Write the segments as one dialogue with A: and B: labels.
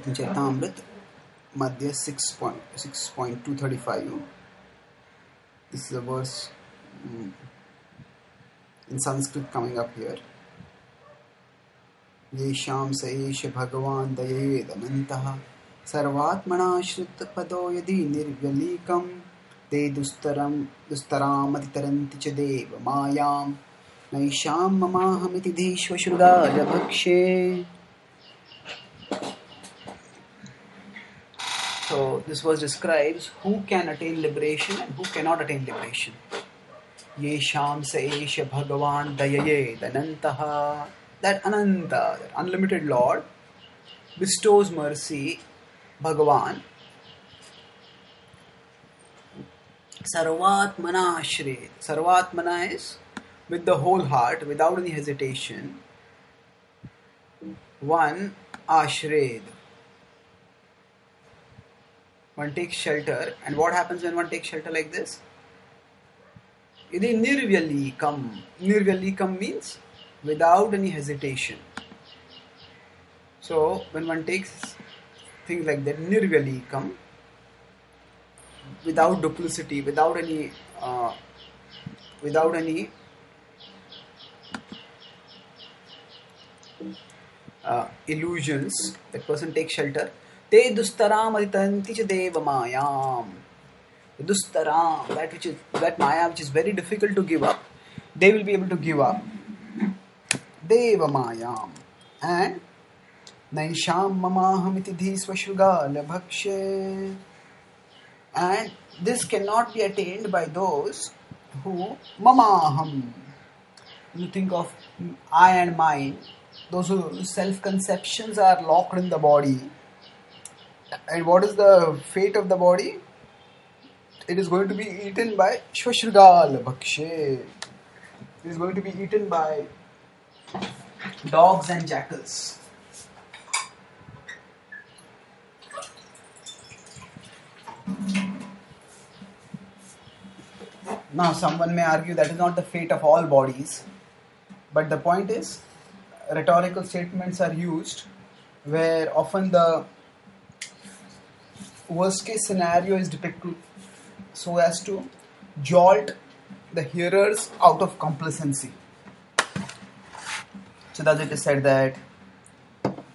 A: Chatamrit Madhya 6.235. This is a verse in Sanskrit coming up here. Yesham Saesha Bhagavan Dayed Anantaha Sarvatmana Shruta Pado Yadi Nirgalikam Te Dustaram Atitaranti Chadeva Mayam Naisham Mamahamiti Dhishva Shrudaya Bhakshe. So this verse describes who can attain liberation and who cannot attain liberation. Yesham Saesha Bhagavan Dayayed Anantaha. That Ananta, that unlimited Lord, bestows mercy, Bhagavan. Sarvatmana Ashre. Sarvatmana is with the whole heart, without any hesitation. One Ashred. One takes shelter. And what happens when one takes shelter like this? Idi nirvyalikam. Nirvyalikam means without any hesitation. So when one takes things like that, nirvyalikam, without duplicity, without any illusions, that person takes shelter. Te dustaram aditanti cha deva mayam. Dustaram, that maya which is very difficult to give up, they will be able to give up. Deva mayam. And Naisham mamahamiti dhishva labhakshe. And this cannot be attained by those who mamaham. You think of I and mine, those whose self-conceptions are locked in the body. And what is the fate of the body? It is going to be eaten by Shvashrugal Bhakshe. It is going to be eaten by dogs and jackals. Now someone may argue that is not the fate of all bodies. But the point is, rhetorical statements are used where often the worst case scenario is depicted so as to jolt the hearers out of complacency. So thus it is said that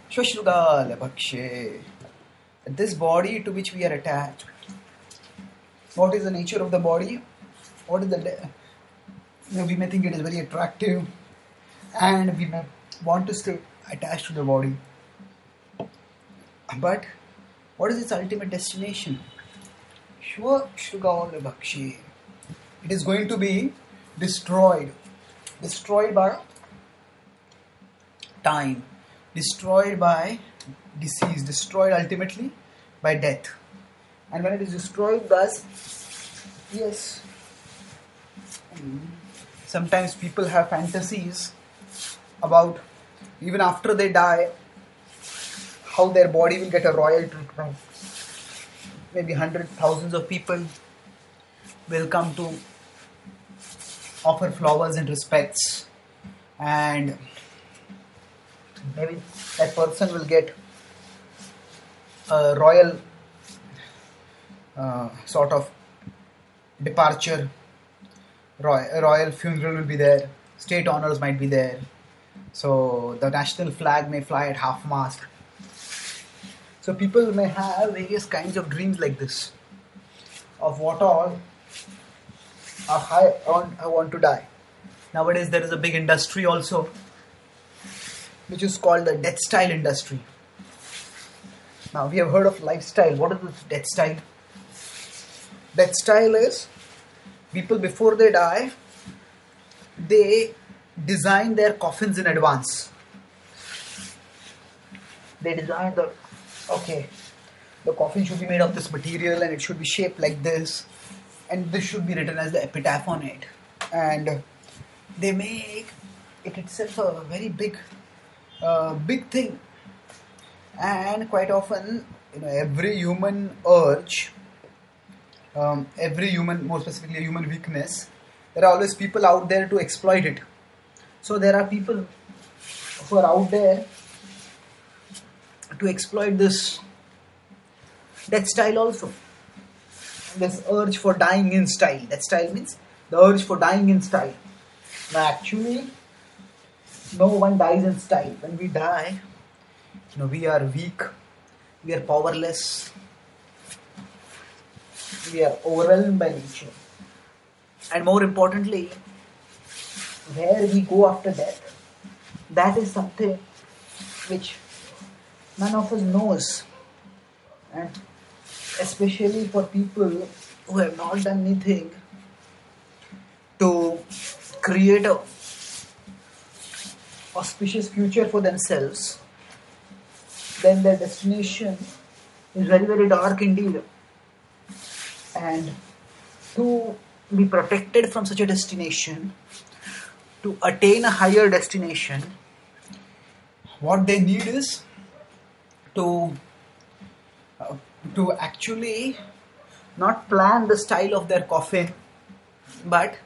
A: Shvashrugal Bhakshe, this body to which we are attached. What is the nature of the body? What is we may think it is very attractive and we may want to stay attached to the body. But what is its ultimate destination? Shvashrugal Bhakshe. It is going to be destroyed by time, destroyed by disease, destroyed ultimately by death. And when it is destroyed thus, yes, sometimes people have fantasies about even after they die, how their body will get a royal treatment. Maybe hundreds, thousands of people will come to offer flowers and respects, and maybe that person will get a royal sort of departure. A royal funeral will be there. State honors might be there. So the national flag may fly at half-mast. So people may have various kinds of dreams like this, of what all I want to die. Nowadays there is a big industry also, which is called the Deathstyle industry. Now we have heard of lifestyle. What is this Deathstyle? Deathstyle is people before they die, they design their coffins in advance. They design the coffin should be made of this material and it should be shaped like this, and this should be written as the epitaph on it. And they make it itself a very big thing. And quite often, every human urge, more specifically a human weakness, there are always people out there to exploit it. So there are people who are out there to exploit this death style also. This urge for dying in style. Death style means the urge for dying in style. Now actually, no one dies in style. When we die, we are weak, we are powerless, we are overwhelmed by nature. And more importantly, where we go after death, that is something which none of us knows. And especially for people who have not done anything to create a auspicious future for themselves, then their destination is very, very dark indeed. And to be protected from such a destination, to attain a higher destination, what they need is to actually not plan the style of their coffin, but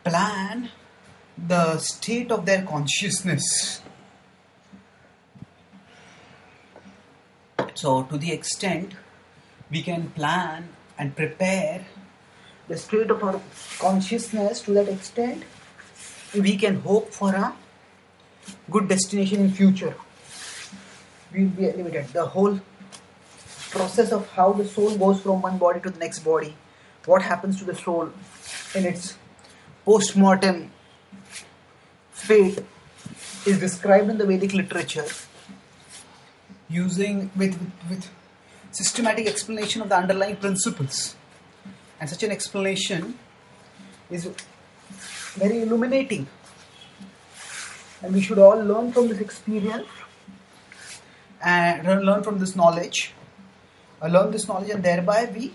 A: plan the state of their consciousness. So to the extent we can plan and prepare the state of our consciousness, to that extent we can hope for a good destination in future. We will be elevated. The whole process of how the soul goes from one body to the next body, what happens to the soul in its post-mortem fate, is described in the Vedic literature using with systematic explanation of the underlying principles. And such an explanation is very illuminating. And we should all learn from this experience and learn from this knowledge. Learn this knowledge, and thereby we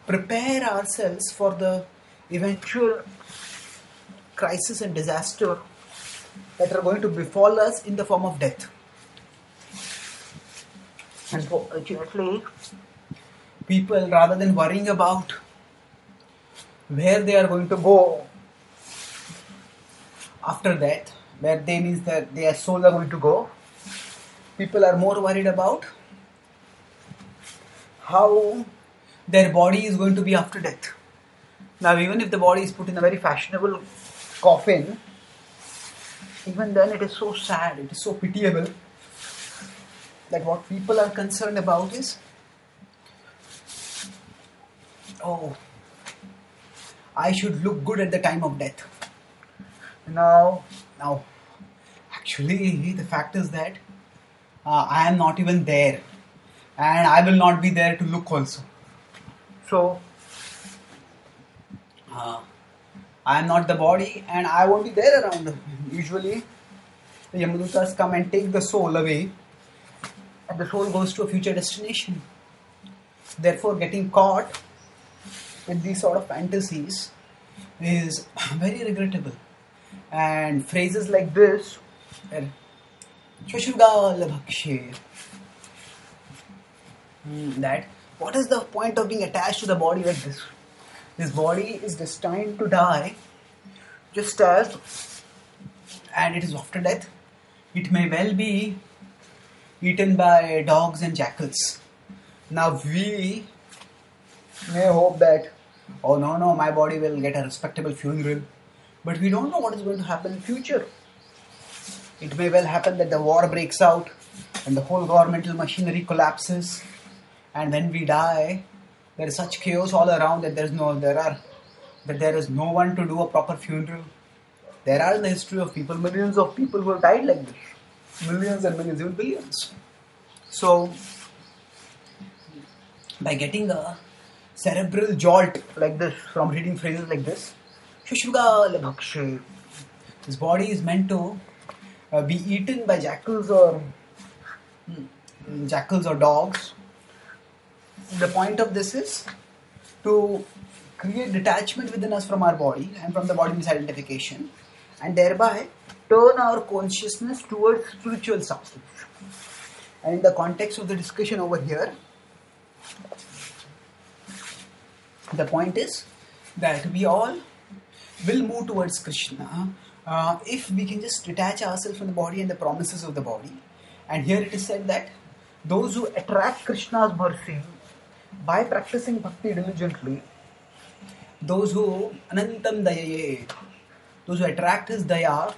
A: prepare ourselves for the eventual crisis and disaster that are going to befall us in the form of death. Unfortunately, people, rather than worrying about where they are going to go after death, where they means that their souls are going to go, people are more worried about how their body is going to be after death. Now, even if the body is put in a very fashionable coffin, even then it is so sad, it is so pitiable, that what people are concerned about is, oh, I should look good at the time of death. Now, actually, the fact is that I am not even there, and I will not be there to look also. So, I am not the body, and I won't be there around. Usually, the Yamadutas come and take the soul away, and the soul goes to a future destination. Therefore, getting caught with these sort of fantasies is very regrettable. And phrases like this, that what is the point of being attached to the body like this? This body is destined to die, just as, and it is after death. It may well be eaten by dogs and jackals. Now we may hope that, oh no, my body will get a respectable funeral, but we don't know what is going to happen in future. It may well happen that the war breaks out and the whole governmental machinery collapses, and when we die, there is such chaos all around that there is no one to do a proper funeral. There are in the history of people millions of people who have died like this, millions and millions, even billions. So, by getting a cerebral jolt like this from reading phrases like this, this body is meant to be eaten by jackals or dogs. The point of this is to create detachment within us from our body and from the body misidentification, and thereby turn our consciousness towards spiritual substance. And in the context of the discussion over here, the point is that we all will move towards Krishna if we can just detach ourselves from the body and the promises of the body. And here it is said that those who attract Krishna's mercy by practicing bhakti diligently, those who anantam dayaye, those who attract his daya,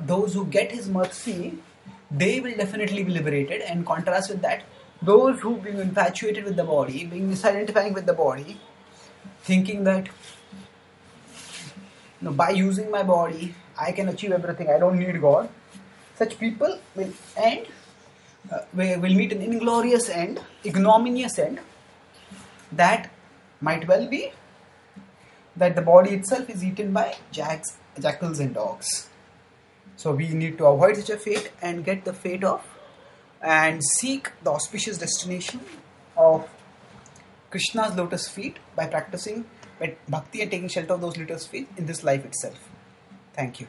A: those who get his mercy, they will definitely be liberated. And contrast with that, those who being infatuated with the body, being misidentifying with the body, thinking that by using my body I can achieve everything, I don't need God, such people will end, will meet an inglorious end, ignominious end, that might well be that the body itself is eaten by jackals and dogs. So we need to avoid such a fate and get the fate of and seek the auspicious destination of Krishna's lotus feet by practicing bhakti and taking shelter of those lotus feet in this life itself. Thank you.